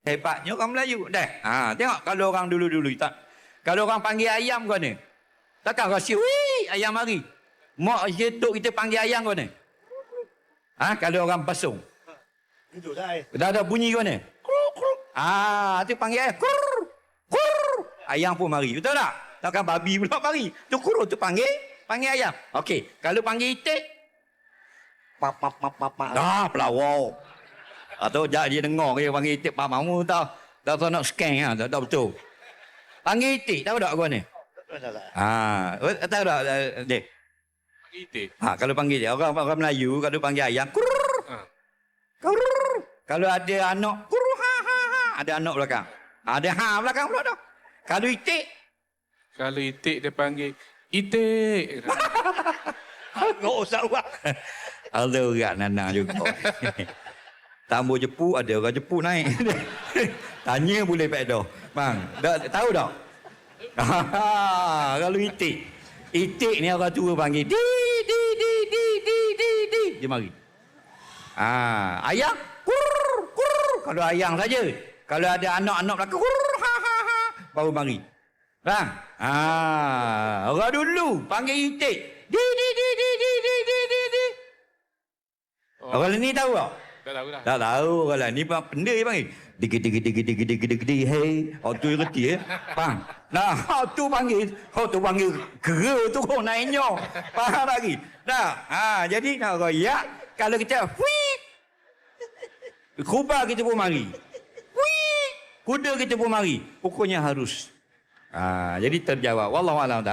Hebatnya orang Melayu. Dah. Tengok kalau orang dulu-dulu tak. Kalau orang panggil ayam kau ni. Takkan kau siap, wih, ayam mari. Mak jetuk kita panggil ayam kau ni. Kalau orang pasung. Itu dah. Dah ada bunyi kau ni. Tu panggil ayam. Kur. Ayam pun mari. Betul tak? Takkan babi pula mari. Tu kur tu panggil ayam. Okey, kalau panggil itik. Pap. Pelawak. Atau dia dengar dia panggil itik pak mamu tahu. Tak tahu nak scan tak tahu betul. Panggil itik tahu tak kau ni? Tahu tak Dek? Panggil itik. Kalau panggil dia orang Melayu kalau panggil ayam kur. Kalau ada anak kur ada anak belakang. Ada belakang pula dah. Kalau itik Kalau itik dia panggil itik. enggak usah buat. Ada orang Nana juga. Tambah Jepu ada orang Jepu naik. Tanya boleh pak dah. Bang, tahu tak? Kalau itik. Itik ni orang tua panggil di. Dia mari. Ayam kur. Kalau ayam saja. Kalau ada anak-anak belakang kur baru mari. Bang. Orang dulu panggil itik. Di. Orang ni tahu tak? Tak tahu lah. Tak tahu kalau ni benda je panggil. Digi hey. Tu reti Faham? Tu panggil kera tu kau naiknya. Faham lagi? Jadi kalau ya kalau kita kubah kita pun mari. Kuda kita pun mari. Pokoknya harus. Jadi terjawab. Wallahu a'lam.